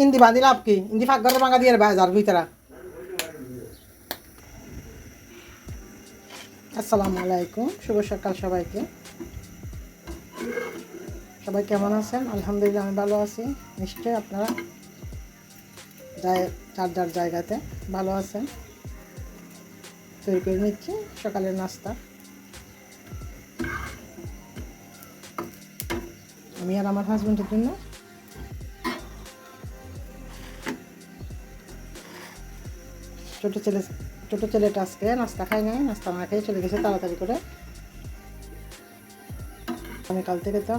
ইন্দি বাঁধি লাভ কি? ইন্দি ফাঁক ঘরে ভাঙা দিয়ে বাজার ভিতরা। আসসালামু আলাইকুম, শুভ সকাল সবাইকে। সবাই কেমন আছেন? আলহামদুলিল্লাহ আমি ভালো আছি। নিশ্চয়ই আপনারা যার যার জায়গাতে ভালো আছেন। তৈরি করে নিচ্ছি সকালের নাস্তা। আমি আর আমার হাজবেন্ডের জন্য। ছোট ছেলেটা আজকে নাস্তা খায় নাই, নাস্তা না খেয়ে চলে গেছে তাড়াতাড়ি করে। আমি কাল থেকে তো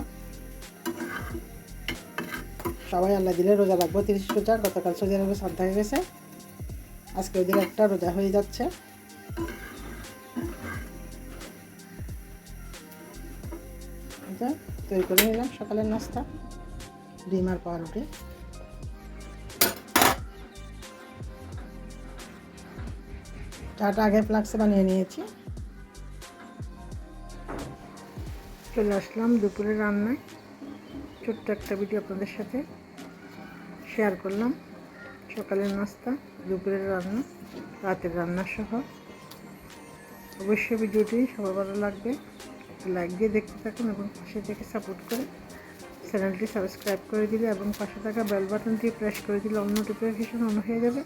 সবাই আল্লাহ দিলে রোজা রাখবো, 30 রোজা। গতকাল সৌদি আরবে শ্রাদ্ধ হয়ে গেছে, আজকে ওদের একটা রোজা হয়ে যাচ্ছে। তৈরি করে নিলাম সকালের নাস্তা, ডিম আর পাউরুটি। চাটা আগে ফ্লাক্সে বানিয়ে নিয়েছি। চলে আসলাম দুপুরের রান্নায়। ছোট্ট একটা ভিডিও আপনাদের সাথে শেয়ার করলাম। সকালের নাস্তা, দুপুরের রান্না, রাতের রান্না সহ। অবশ্যই ভিডিওটি সবার ভালো লাগবে। একটু লাইক দিয়ে দেখতে থাকুন এবং পাশে থেকে সাপোর্ট করে চ্যানেলটি সাবস্ক্রাইব করে দিলে এবং পাশে থাকা বেল বাটনটি প্রেস করে দিলে অন্য নোটিফিকেশন অন হয়ে যাবে।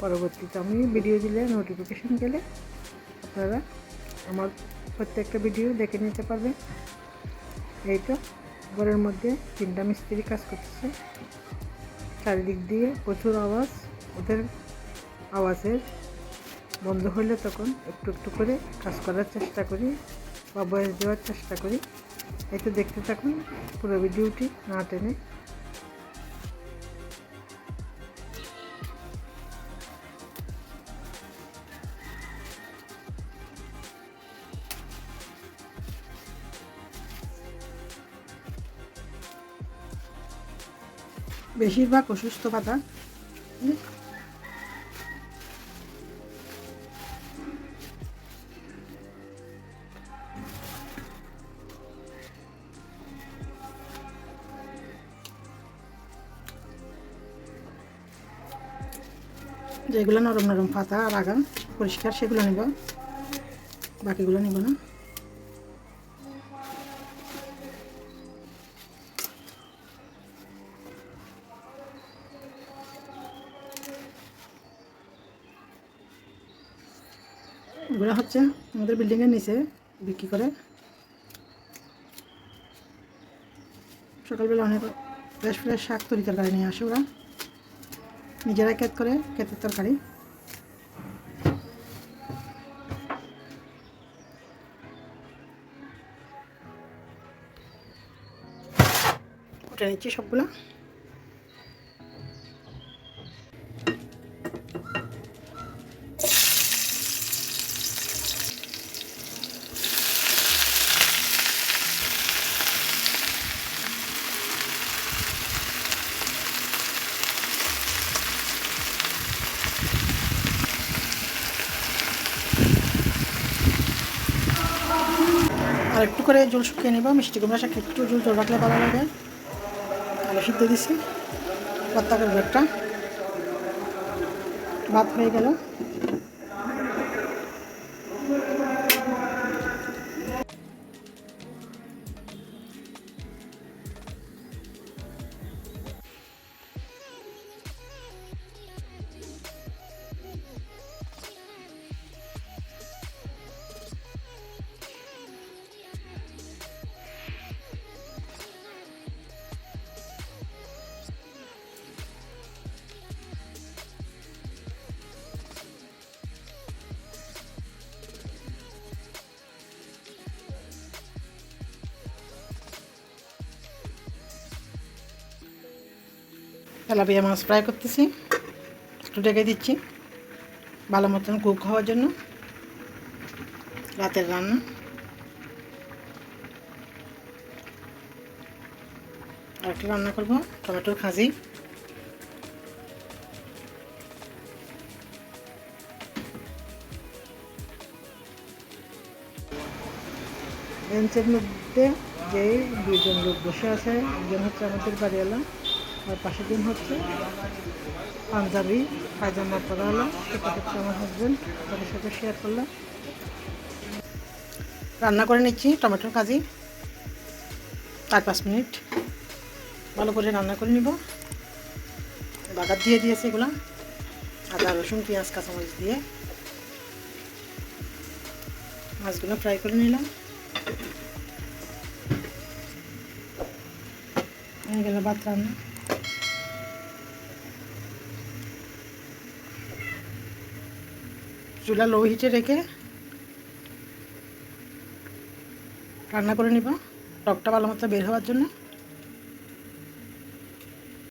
পরবর্তীতে আমি ভিডিও দিলে নোটিফিকেশন গেলে আপনারা আমার প্রত্যেকটা ভিডিও দেখে নিতে পারবেন। এই তো ঘরের মধ্যে 3টা মিস্ত্রি কাজ করতেছে। চারিদিক দিয়ে প্রচুর আওয়াজ। ওদের আওয়াজের বন্ধ হলে তখন একটু একটু করে কাজ করার চেষ্টা করি বা বয়স দেওয়ার চেষ্টা করি। এই তো দেখতে থাকুন পুরো ভিডিওটি না টেনে। বেশিরভাগ অসুস্থ পাতা। যেগুলো নরম নরম পাতা আর আগাম পরিষ্কার সেগুলো নেব, বাকিগুলো নেব না। এগুলো হচ্ছে আমাদের বিল্ডিংয়ের নিচে বিক্রি করে। সকালবেলা অনেক ফ্রেশ ফ্রেশ শাক তরকারি নিয়ে আসে ওরা, নিজেরাই ক্ষেত করে, ক্ষেতের তরকারি। উঠে নিচ্ছি সবগুলো। আর একটু করে জল শুকিয়ে নেব। মিষ্টি কুমড়া শাক একটু জল রাখলে ভালো লাগে। আলু সিদ্ধ দিছি, পাত্তা করবো একটা। ভাত হয়ে গেল। তেলাপিয়া মাছ ফ্রাই করতেছি, একটু ঢেকে দিচ্ছি ভালো মতন কুক হওয়ার জন্য। রাতের রান্না। আর একটা রান্না করবো টমেটোর খাজি। বেঞ্চের মধ্যে যে দুইজন লোক বসে আছে, একজন হচ্ছে আমাদের বাড়িওয়ালা আর পাশের জন হচ্ছে পাঞ্জাবি পায়জামা পরাওয়ালা, সেটা হচ্ছে আমার হাজব্যান্ড। তাদের সাথে শেয়ার করলাম। রান্না করে নিচ্ছি টমেটোর কাজি, 4-5 মিনিট ভালো করে রান্না করে নিব। বাগার দিয়ে দিয়েছি এগুলো, আদা রসুন পেঁয়াজ কাঁচামরিচ দিয়ে মাছগুলো ফ্রাই করে নিলাম। হয়ে গেল ভাত রান্না। চুলা লো হিটে রেখে রান্না করে নিব, টকটা ভালো মতো বের হওয়ার জন্য।